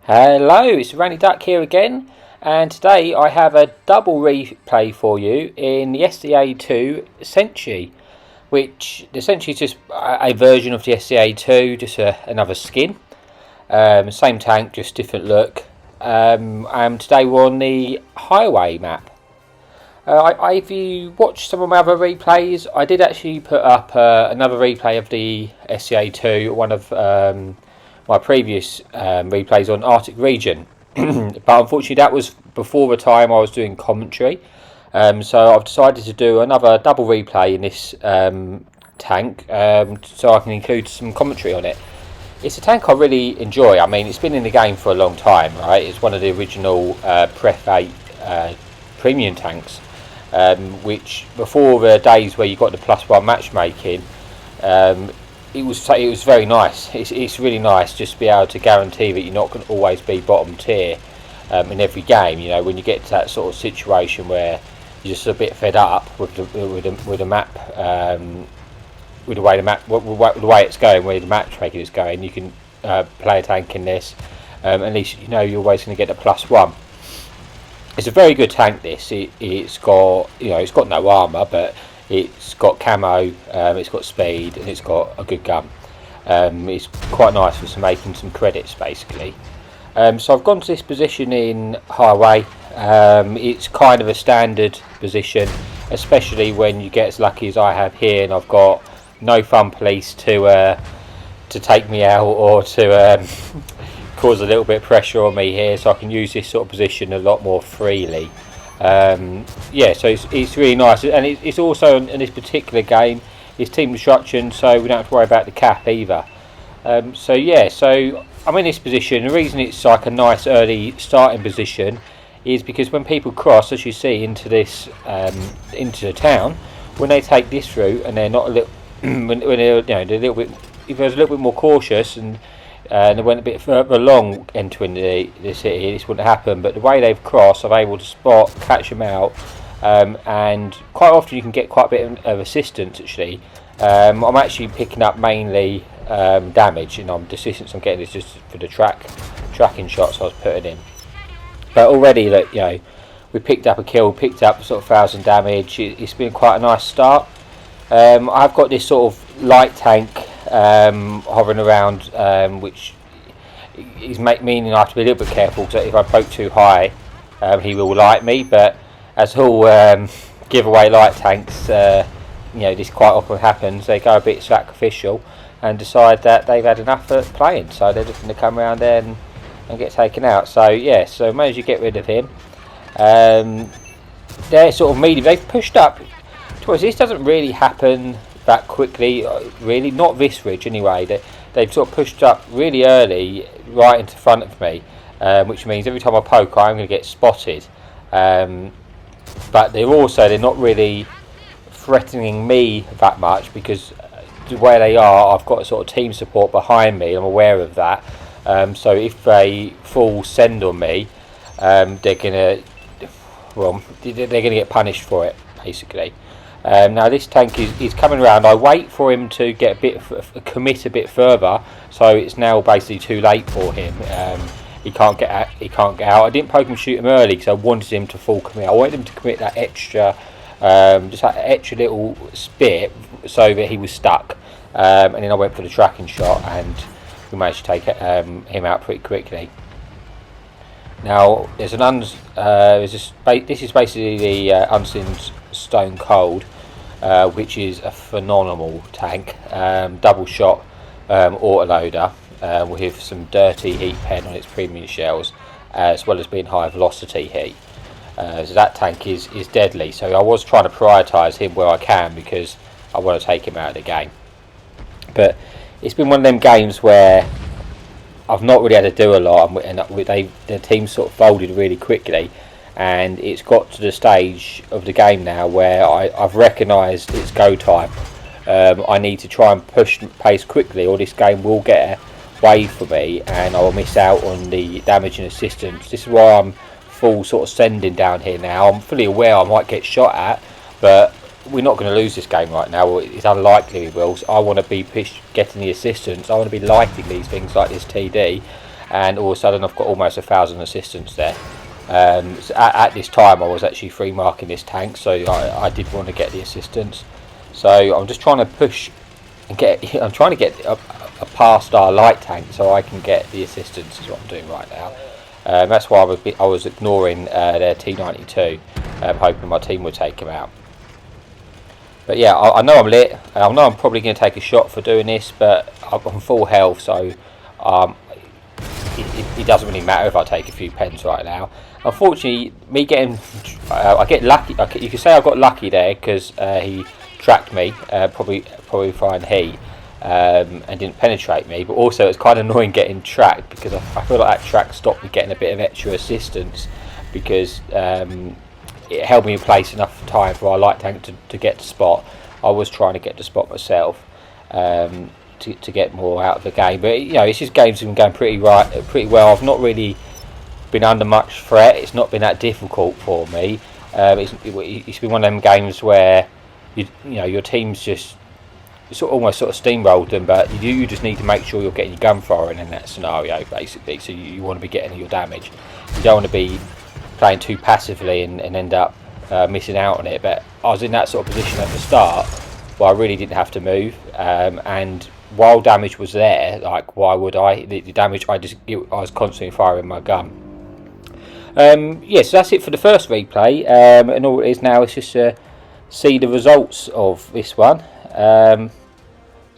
Hello, it's Randy Duck here again, and today I have a double replay for you in the STA-2 Senshi, which the Senshi is just a version of the STA-2, just another skin. Same tank, just different look. And today we're on the highway map. If you watched some of my other replays, I did actually put up another replay of the STA-2, one of my previous replays on Arctic region, but unfortunately that was before the time I was doing commentary. So I've decided to do another double replay in this tank, so I can include some commentary on it. It's a tank I really enjoy. I mean, it's been in the game for a long time, right? It's one of the original Pref 8 premium tanks, which before the days where you got the +1 matchmaking, it was very nice. It's really nice just to be able to guarantee that you're not going to always be bottom tier in every game. You know, when you get to that sort of situation where you're just a bit fed up with the map, with the way the way it's going, where the matchmaking is going, you can play a tank in this. At least you know you're always going to get the +1. It's a very good tank. It's got it's got no armour, but it's got camo, it's got speed, and it's got a good gun. It's quite nice for making some credits basically. So I've gone to this position in highway. It's kind of a standard position, especially when you get as lucky as I have here, and I've got no fun police to take me out or to cause a little bit of pressure on me here, so I can use this sort of position a lot more freely. Yeah, so it's really nice, and it's also in this particular game it's team destruction, so we don't have to worry about the cap either. So yeah, so I'm in this position. The reason it's like a nice early starting position is because when people cross, as you see, into this into the town, when they take this route and they're not a little when they're they're a little bit, if they're a little bit more cautious and they went a bit further along entering the city, this wouldn't happen. But the way they've crossed, I'm able to spot, catch them out, and quite often you can get quite a bit of assistance actually. I'm actually picking up mainly damage, and the assistance I'm getting is just for the tracking shots I was putting in. But already, look, we picked up a kill, picked up sort of 1,000 damage. It's been quite a nice start. I've got this sort of light tank hovering around, which is meaning I have to be a little bit careful, because if I poke too high, he will light me. But as all giveaway light tanks, this quite often happens. They go a bit sacrificial and decide that they've had enough at playing, so they're just going to come around there and get taken out. So yeah, so I managed to get rid of him. They're sort of medium. They've pushed up. This doesn't really happen that quickly, really, not this ridge anyway. They've sort of pushed up really early right into front of me, which means every time I poke I'm going to get spotted. But they're not really threatening me that much, because the way they are, I've got a sort of team support behind me. I'm aware of that. So if they full send on me, they're gonna get punished for it basically. Now this tank is coming around. I wait for him to get commit a bit further, so it's now basically too late for him. He can't get out. I didn't poke him, shoot him early, because I wanted him to full commit. I wanted him to commit that extra, just that extra little bit, so that he was stuck. And then I went for the tracking shot, and we managed to take him out pretty quickly. Now there's this is basically the Unseen Stone Cold, which is a phenomenal tank, double shot autoloader with some dirty heat pen on its premium shells, as well as being high velocity heat. So that tank is deadly. So I was trying to prioritise him where I can, because I want to take him out of the game. But it's been one of them games where I've not really had to do a lot, and the team sort of folded really quickly, and it's got to the stage of the game now where I've recognised it's go time. I need to try and push pace quickly, or this game will get away for me, and I will miss out on the damage and assistance. This is why I'm full sort of sending down here now. I'm fully aware I might get shot at, but we're not going to lose this game right now. It's unlikely we will. So I want to be getting the assistance. I want to be lighting these things like this TD, and all of a sudden I've got almost 1,000 assistants there. So at this time I was actually free marking this tank, so I did want to get the assistance. So I'm just trying to push and get. I'm trying to get a past our light tank so I can get the assistance. Is what I'm doing right now. That's why I was ignoring their T92, hoping my team would take him out. But yeah, I know I'm lit. I know I'm probably going to take a shot for doing this, but I'm full health, so it doesn't really matter if I take a few pens right now. Unfortunately, me getting, I get lucky. You can say I got lucky there because he tracked me, probably flying heat, and didn't penetrate me. But also, it's kind of annoying getting tracked because I feel like that track stopped me getting a bit of extra assistance because it held me in place enough time for our light tank to get to spot. I was trying to get to spot myself. To get more out of the game, but you know, it's just games have been going pretty well. I've not really been under much threat. It's not been that difficult for me. It's been one of them games where you know your team's just almost steamrolled them, but you just need to make sure you're getting your gun firing in that scenario, basically. So you want to be getting your damage. You don't want to be playing too passively and end up missing out on it. But I was in that sort of position at the start where I really didn't have to move, and while damage was there, like why would I? The damage I was constantly firing my gun. So that's it for the first replay, and all it is now is just to see the results of this one. So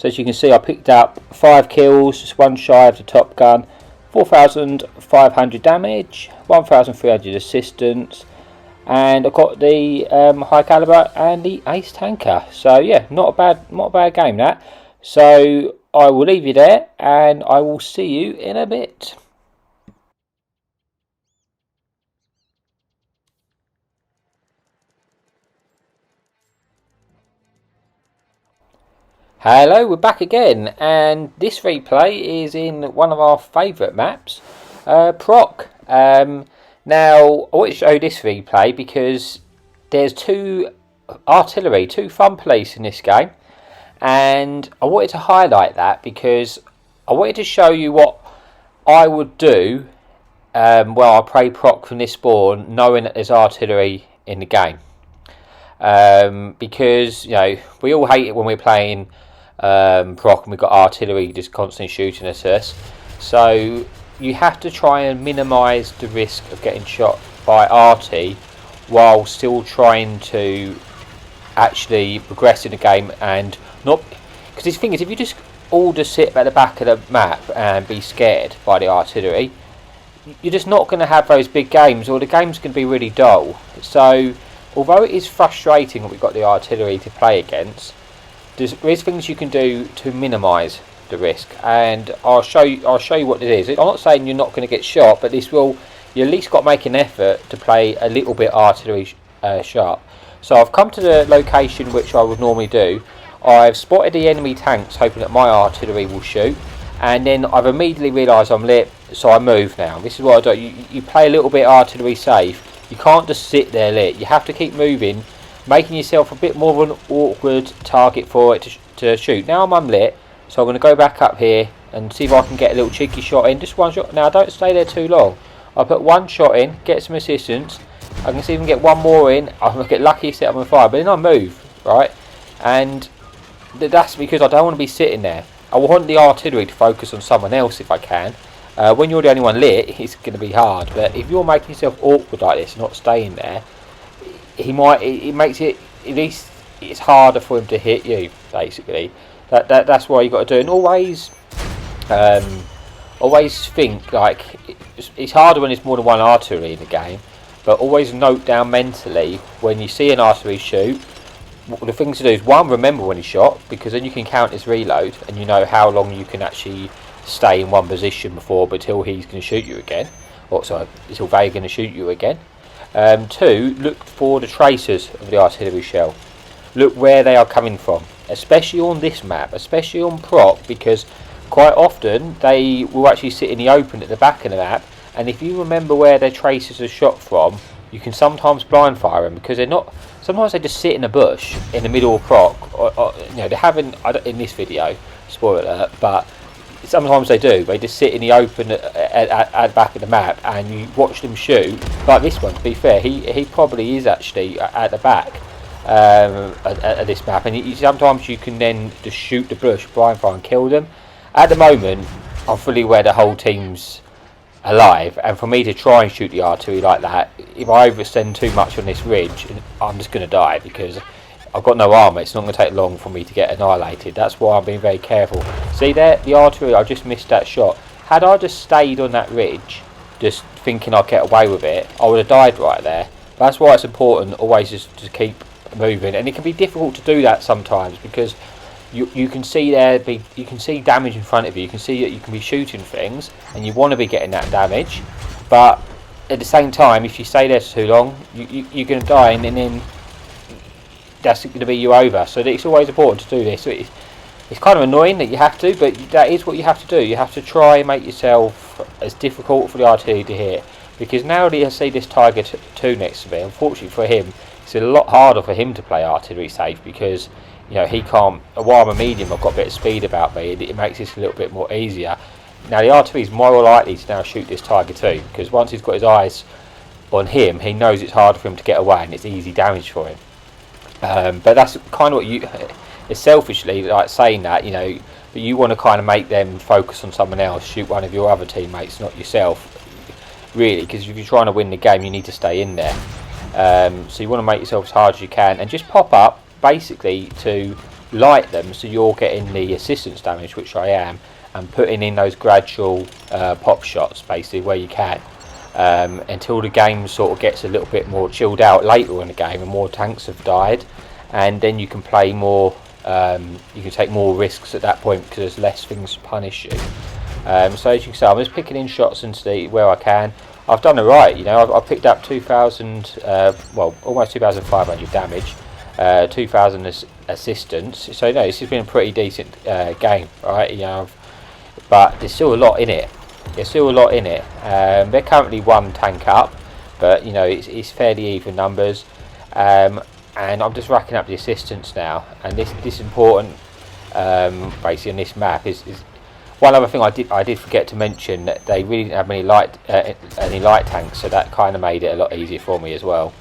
as you can see, I picked up 5 kills, just one shy of the top gun, 4,500 damage, 1,300 assistance, and I got the high caliber and the ace tanker. So yeah, not a bad game that. So I will leave you there, and I will see you in a bit. Hello, we're back again, and this replay is in one of our favourite maps, Proc. Now, I want to show you this replay because there's 2 artillery, 2 fun police in this game. And I wanted to highlight that because I wanted to show you what I would do while I play Proc from this spawn, knowing that there's artillery in the game. Because, you know, we all hate it when we're playing Proc and we've got artillery just constantly shooting at us. So you have to try and minimise the risk of getting shot by arty while still trying to actually progress in the game, and not because this thing is, if you just all sit at the back of the map and be scared by the artillery, you're just not going to have those big games, or the game's going to be really dull. So although it is frustrating that we've got the artillery to play against, there is things you can do to minimise the risk, and I'll show you what it is. I'm not saying you're not going to get shot, but this will, you at least got to make an effort to play a little bit artillery sharp. So I've come to the location which I would normally do. I've spotted the enemy tanks, hoping that my artillery will shoot, and then I've immediately realised I'm lit, so I move now. This is what I do. You play a little bit artillery safe. You can't just sit there lit. You have to keep moving, making yourself a bit more of an awkward target for it to shoot. Now I'm unlit, so I'm going to go back up here and see if I can get a little cheeky shot in. Just one shot. Now don't stay there too long. I'll put one shot in, get some assistance. I can see if I can get one more in. I'll get lucky, set up on fire, but then I move, right? And that's because I don't want to be sitting there. I want the artillery to focus on someone else if I can. When you're the only one lit, it's going to be hard. But if you're making yourself awkward like this, not staying there, it makes it, at least it's harder for him to hit you. Basically, that's why you got to do. And always think, like, it's harder when there's more than one artillery in the game. But always note down mentally when you see an artillery shoot. The thing to do is, one, remember when he shot, because then you can count his reload and you know how long you can actually stay in one position until he's going to shoot you again, or sorry, until they're going to shoot you again. 2, look for the tracers of the artillery shell. Look where they are coming from, especially on this map, especially on Proc, because quite often they will actually sit in the open at the back of the map, and if you remember where their tracers are shot from, you can sometimes blind fire them, because they're not. Sometimes they just sit in a bush in the middle of Proc, or you know, they haven't. In this video, spoiler alert, but sometimes they do. They just sit in the open at the back of the map, and you watch them shoot. Like this one, to be fair, he probably is actually at the back at this map, and sometimes you can then just shoot the bush, blind fire, and kill them. At the moment, I'm fully aware the whole team's alive, and for me to try and shoot the artillery like that, if I overextend too much on this ridge, I'm just going to die, because I've got no armour. It's not going to take long for me to get annihilated. That's why I'm being very careful. See there, the artillery, I just missed that shot. Had I just stayed on that ridge, just thinking I'd get away with it, I would have died right there. That's why it's important always just to keep moving, and it can be difficult to do that sometimes, because you can see you can see damage in front of you. You can see that you can be shooting things, and you want to be getting that damage, but at the same time, if you stay there for too long, you're going to die, and then that's going to be you over. So it's always important to do this. So it's kind of annoying that you have to, but that is what you have to do. You have to try and make yourself as difficult for the artillery to hit, because now that I see this Tiger 2 next to me, unfortunately for him, it's a lot harder for him to play artillery safe, because he can't. While I'm a medium, I've got a bit of speed about me. It makes this a little bit more easier. Now the artillery is more likely to now shoot this Tiger 2, because once he's got his eyes on him, he knows it's hard for him to get away, and it's easy damage for him. But that's kind of what you, it's selfishly like saying that, but you want to kind of make them focus on someone else, shoot one of your other teammates, not yourself, really, because if you're trying to win the game, you need to stay in there. So you want to make yourself as hard as you can, and just pop up basically to light them, so you're getting the assistance damage, which I am, and putting in those gradual pop shots basically where you can. Until the game sort of gets a little bit more chilled out later in the game and more tanks have died, and then you can play more, you can take more risks at that point, because there's less things to punish you. So as you can see, I'm just picking in shots into where I can. I've done it right, I've picked up 2,000, well, almost 2,500 damage, 2,000 assistance, so this has been a pretty decent game, right? But there's still a lot in it. They're currently one tank up, but it's fairly even numbers, and I'm just racking up the assistance now. And this important, basically on this map is one other thing I did forget to mention, that they really didn't have any light tanks, so that kind of made it a lot easier for me as well.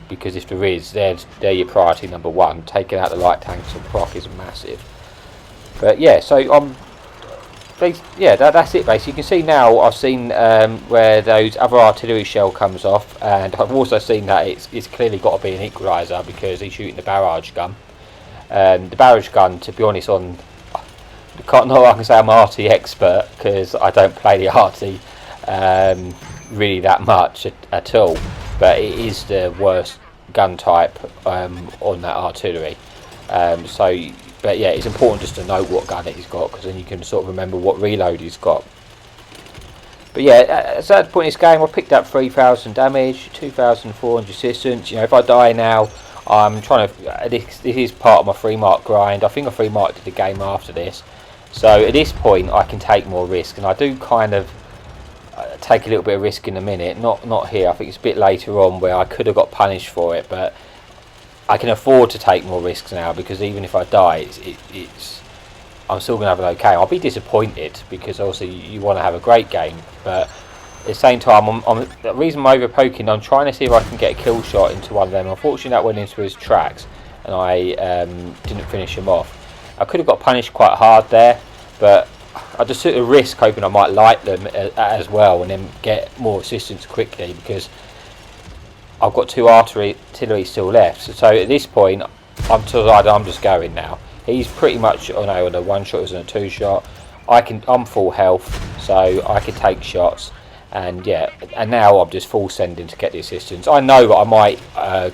Because if there is, they're your priority number one. Taking out the light tanks and proc is massive. But yeah, so that's it basically. You can see now I've seen where those other artillery shell comes off, and I've also seen that it's clearly got to be an equaliser, because he's shooting the barrage gun. The barrage gun, to be honest, I can say I'm an arty expert, because I don't play the arty really that much at all, but it is the worst gun type on that artillery. But yeah, it's important just to know what gun he's got, because then you can sort of remember what reload he's got. But yeah, at that point in this game, I picked up 3,000 damage, 2,400 assistance. If I die now, I'm trying to. This is part of my free mark grind. I think I free marked the game after this, so at this point I can take more risk, and I do kind of take a little bit of risk in a minute. Not here. I think it's a bit later on where I could have got punished for it, but I can afford to take more risks now, because even if I die, I'm still going to have an okay. I'll be disappointed, because obviously you want to have a great game, but at the same time, the reason I'm over poking, I'm trying to see if I can get a kill shot into one of them. Unfortunately, that went into his tracks, and I didn't finish him off. I could have got punished quite hard there, but I just took a risk, hoping I might light them as well, and then get more assistance quickly, because I've got 2 artillery still left. So at this point, I'm just going now. He's pretty much on a 1-shot and a 2-shot. I'm full health, so I can take shots. And yeah, and now I'm just full sending to get the assistance. I know that I might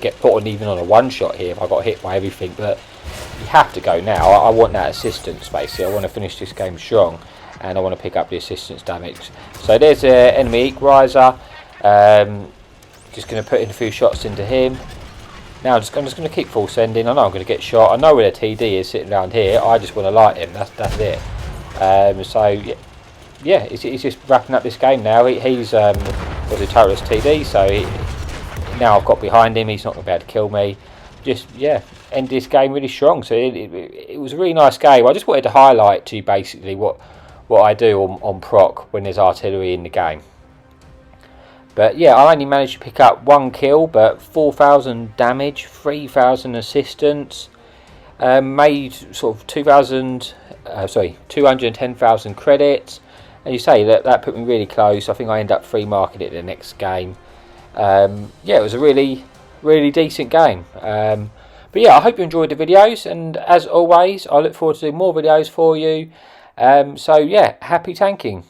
get put on even on a 1-shot here if I got hit by everything, but you have to go now. I want that assistance basically. I want to finish this game strong, and I want to pick up the assistance damage. So there's an enemy equalizer. Just going to put in a few shots into him. Now I'm just going to keep full sending. I know I'm going to get shot. I know where the TD is sitting around here. I just want to light him. That's it. So yeah, he's just wrapping up this game now. He's was a terrorist TD, so now I've got behind him. He's not going to be able to kill me. Just end this game really strong. So it was a really nice game. I just wanted to highlight to you basically what what I do on proc when there's artillery in the game. But yeah, I only managed to pick up 1 kill, but 4,000 damage, 3,000 assistance, made sort of 210,000 credits. And you say that put me really close. I think I end up free marking it the next game. Yeah, it was a really decent game. But yeah, I hope you enjoyed the videos, and as always, I look forward to doing more videos for you. So yeah, happy tanking.